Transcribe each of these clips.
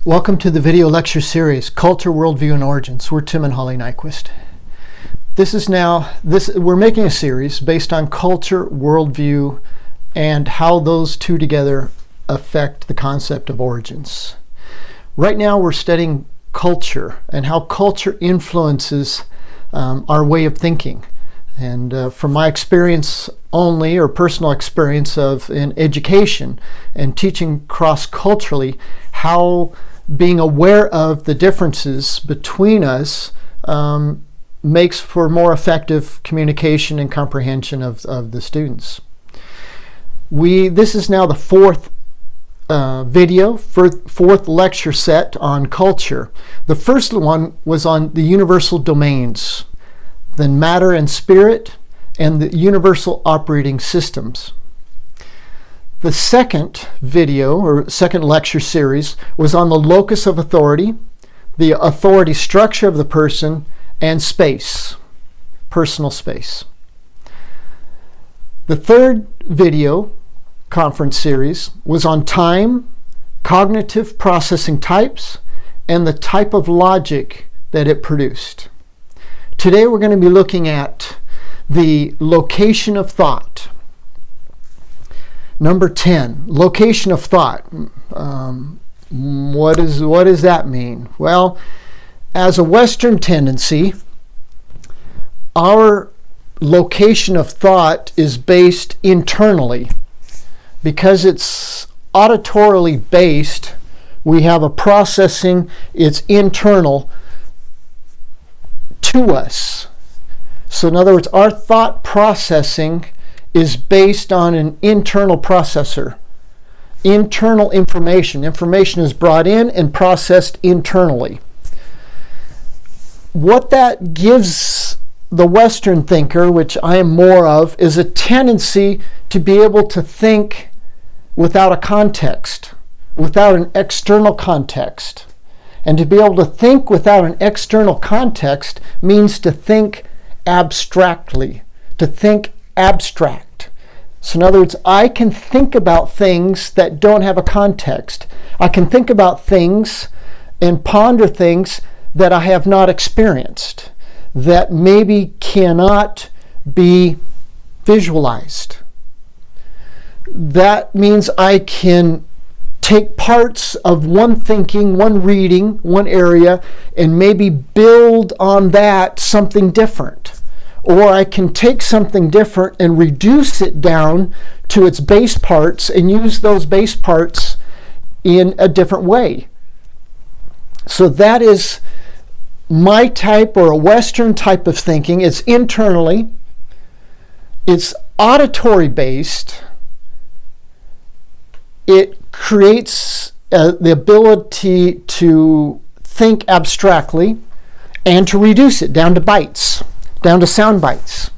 Welcome to the video lecture series, Culture, Worldview, and Origins. We're Tim and Holly Nyquist. We're making a series based on culture, worldview, and how those two together affect the concept of origins. Right now we're studying culture and how culture influences our way of thinking. And from my experience only, or personal experience in education and teaching cross-culturally, how being aware of the differences between us makes for more effective communication and comprehension of the students. This is now the fourth lecture set on culture. The first one was on the universal domains, then matter and spirit, and the universal operating systems. The second video, or second lecture series, was on the locus of authority, the authority structure of the person, and space, personal space. The third video conference series was on time, cognitive processing types, and the type of logic that it produced. Today we're going to be looking at the location of thought. Number 10, location of thought. What does that mean? Well, as a Western tendency, our location of thought is based internally. Because it's auditorily based, we have a processing, it's internal to us. So in other words, our thought processing is based on an internal processor. Internal information. Information is brought in and processed internally. What that gives the Western thinker, which I am more of, is a tendency to be able to think without a context, without an external context. And to be able to think without an external context means to think abstractly, to think abstract. So in other words, I can think about things that don't have a context. I can think about things and ponder things that I have not experienced, that maybe cannot be visualized. That means I can take parts of one thinking, one reading, one area, and maybe build on that something different. Or I can take something different and reduce it down to its base parts and use those base parts in a different way. So that is my type, or a Western type of thinking. It's internally, it's auditory based. It creates the ability to think abstractly and to reduce it down to bites, down to sound bites.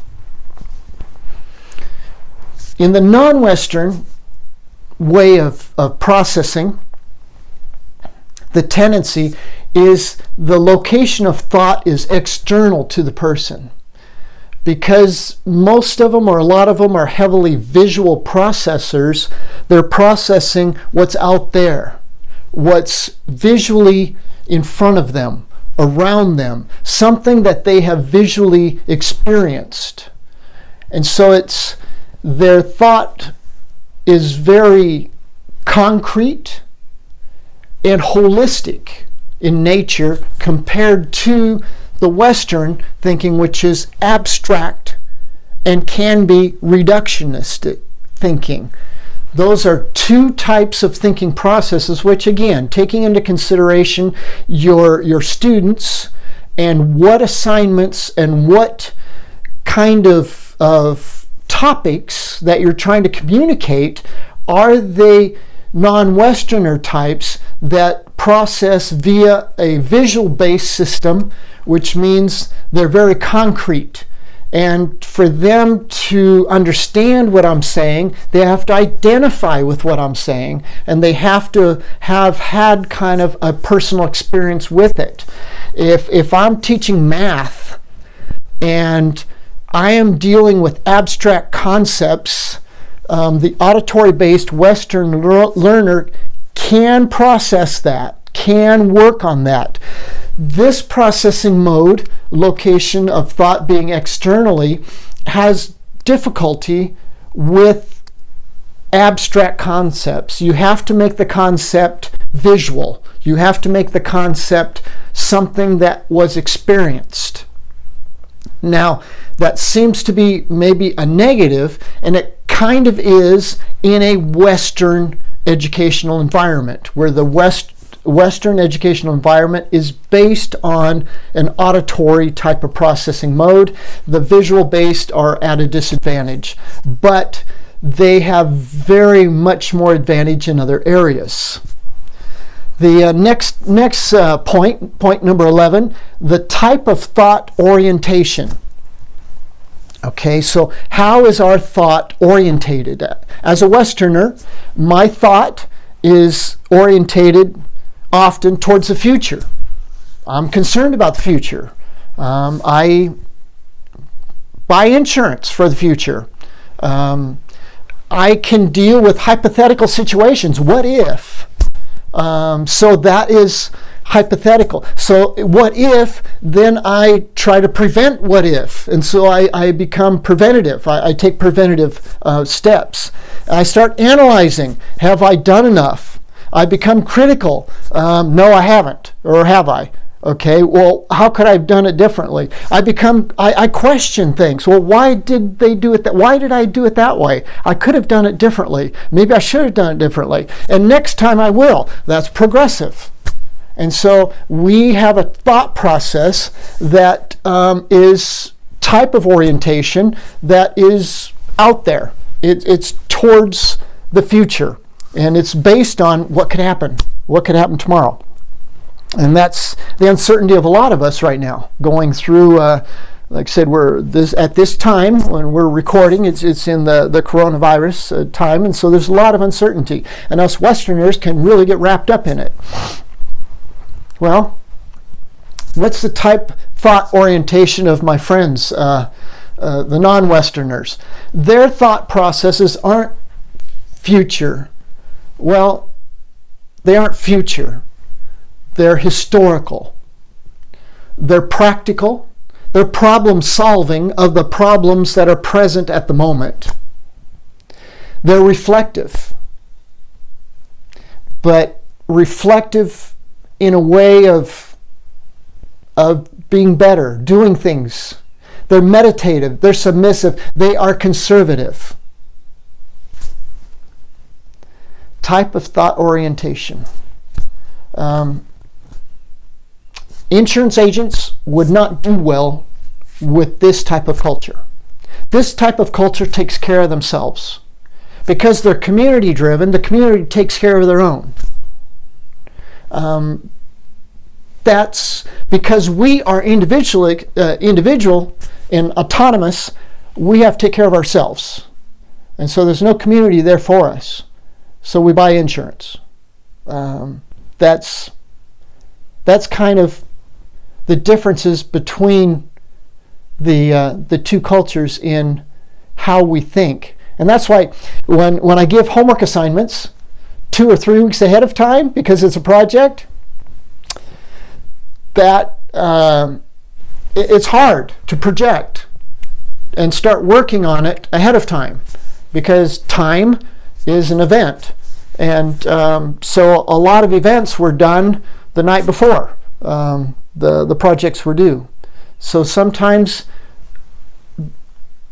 In the non-Western way of processing, the tendency is the location of thought is external to the person. Because most of them, or a lot of them, are heavily visual processors, they're processing what's out there, what's visually in front of them, around them, something that they have visually experienced. And so their thought is very concrete and holistic in nature compared to the Western thinking, which is abstract and can be reductionist thinking. Those are two types of thinking processes, which again, taking into consideration your students and what assignments and what kind of topics that you're trying to communicate, are they non-Westerner types that process via a visual-based system, which means they're very concrete. And for them to understand what I'm saying, they have to identify with what I'm saying, and they have to have had kind of a personal experience with it. If I'm teaching math and I am dealing with abstract concepts, the auditory-based Western learner can process that, can work on that. This processing mode, location of thought being externally, has difficulty with abstract concepts. You have to make the concept visual. You have to make the concept something that was experienced. Now, that seems to be maybe a negative, and it kind of is in a Western educational environment, where the Western educational environment is based on an auditory type of processing mode. The visual based are at a disadvantage, but they have very much more advantage in other areas. The next point number 11, the type of thought orientation. Okay, so how is our thought orientated? As a Westerner, my thought is orientated often towards the future. I'm concerned about the future. I buy insurance for the future. I can deal with hypothetical situations. What if? So that is hypothetical. So what if, then I try to prevent what if. And so I become preventative. I take preventative steps. I start analyzing. Have I done enough? I become critical. No, I haven't. Or have I? Okay, well, how could I have done it differently? I question things. Well, why did they do it why did I do it that way? I could have done it differently. Maybe I should have done it differently. And next time I will. That's progressive. And so we have a thought process that is type of orientation that is out there. It's towards the future. And it's based on what could happen tomorrow. And that's the uncertainty of a lot of us right now, going through, like I said, at this time when we're recording, it's in the coronavirus time, and so there's a lot of uncertainty. And us Westerners can really get wrapped up in it. Well, what's the type thought orientation of my friends, the non-Westerners? Their thought processes aren't future. Well, they aren't future. They're historical. They're practical. They're problem solving of the problems that are present at the moment. They're reflective. But reflective in a way of being better, doing things. They're meditative. They're submissive. They are conservative. Type of thought orientation. Insurance agents would not do well with this type of culture. This type of culture takes care of themselves. Because they're community driven, the community takes care of their own. That's because we are individual and autonomous, we have to take care of ourselves. And so there's no community there for us. So we buy insurance. That's kind of the differences between the two cultures in how we think. And that's why when I give homework assignments 2 or 3 weeks ahead of time, because it's a project, that it's hard to project and start working on it ahead of time, because time is an event. And so a lot of events were done the night before the projects were due. So sometimes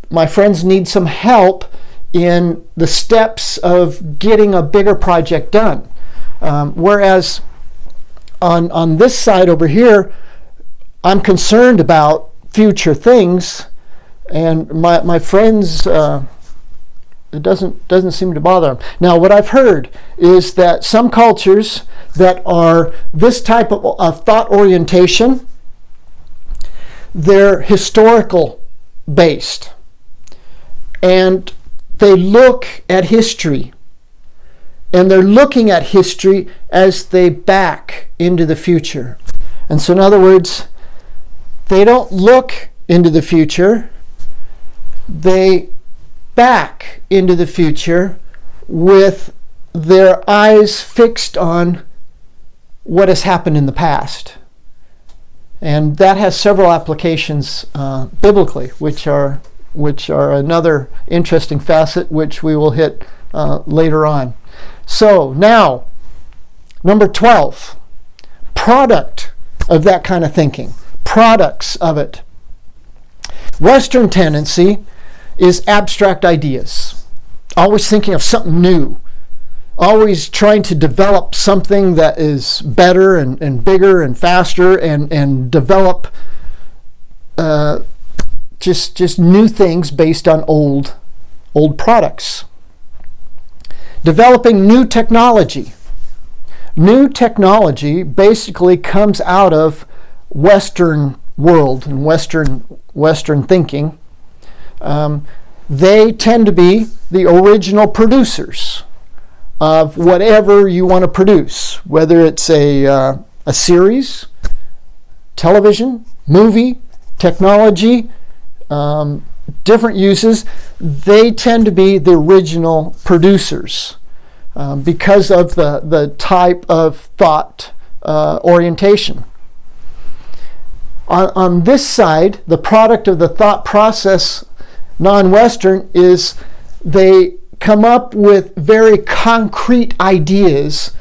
my friends need some help in the steps of getting a bigger project done. Whereas on this side over here, I'm concerned about future things, and my friends, it doesn't seem to bother them. Now, what I've heard is that some cultures that are this type of thought orientation, they're historical based, and they look at history, and they're looking at history as they back into the future. And so in other words, they don't look into the future, they back into the future with their eyes fixed on what has happened in the past. And that has several applications biblically, which are another interesting facet, which we will hit later on. So now, number 12, product of that kind of thinking, products of it. Western tendency is abstract ideas, always thinking of something new, always trying to develop something that is better and bigger and faster, and develop just new things based on old products. Developing new technology. New technology basically comes out of Western world and Western thinking. They tend to be the original producers of whatever you want to produce, whether it's a series, television, movie, technology, different uses. They tend to be the original producers because of the type of thought orientation. On this side, the product of the thought process, non-Western, is they come up with very concrete ideas,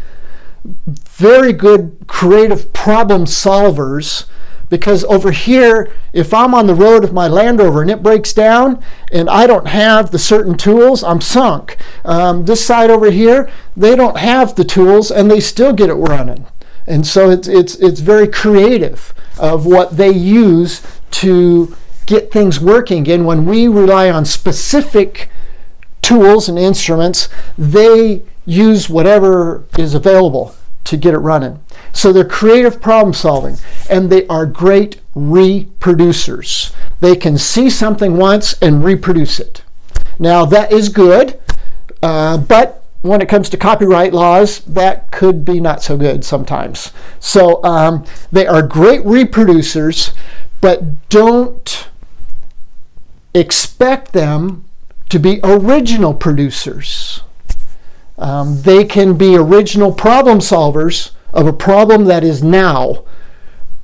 very good creative problem solvers, because over here, if I'm on the road with my Land Rover and it breaks down and I don't have the certain tools, I'm sunk. This side over here, they don't have the tools and they still get it running. And so it's very creative of what they use to get things working. And when we rely on specific tools and instruments, they use whatever is available to get it running. So they're creative problem solving, and they are great reproducers. They can see something once and reproduce it. Now that is good, but when it comes to copyright laws, that could be not so good sometimes. So they are great reproducers, but don't expect them to be original producers. They can be original problem solvers of a problem that is now,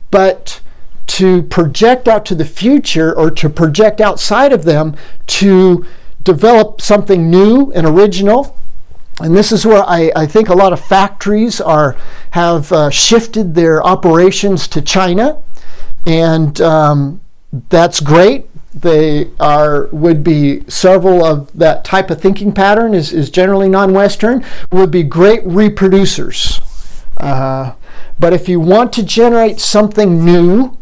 but to project out to the future or to project outside of them to develop something new and original. And this is where I think a lot of factories have shifted their operations to China, and that's great. Would be several of that type of thinking pattern is generally non-Western, would be great reproducers. But if you want to generate something new,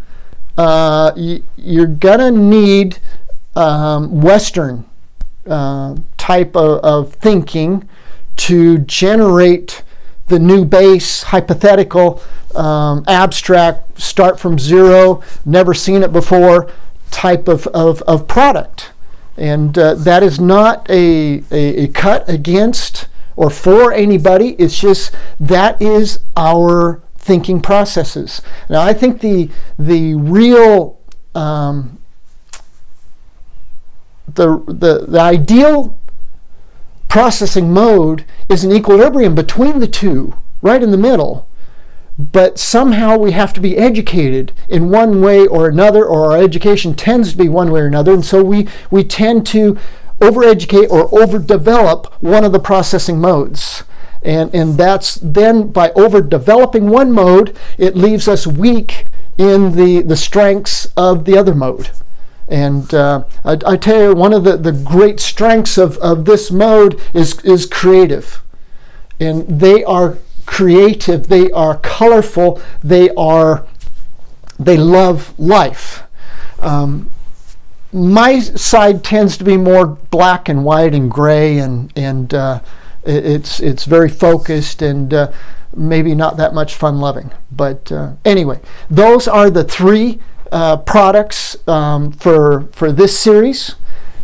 you're gonna need Western type of thinking to generate the new base, hypothetical, abstract, start from zero, never seen it before type of product. And that is not a cut against or for anybody. It's just that is our thinking processes. Now I think the real the ideal processing mode is an equilibrium between the two, right in the middle. But somehow we have to be educated in one way or another, or our education tends to be one way or another, and so we tend to overeducate or overdevelop one of the processing modes. And that's then, by overdeveloping one mode, it leaves us weak in the strengths of the other mode. And I tell you, one of the great strengths of this mode is creative. And they are creative, they are colorful, they love life. My side tends to be more black and white and gray, and it's very focused and maybe not that much fun loving. But anyway, those are the three products for this series,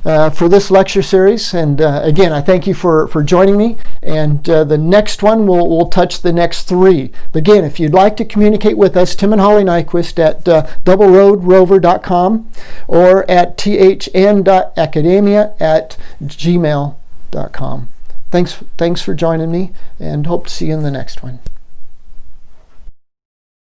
for this lecture series. And again, I thank you for joining me. And the next one, we'll touch the next three. But again, if you'd like to communicate with us, Tim and Holly Nyquist at doubleroadrover.com or at thn.academia@gmail.com. Thanks for joining me, and hope to see you in the next one.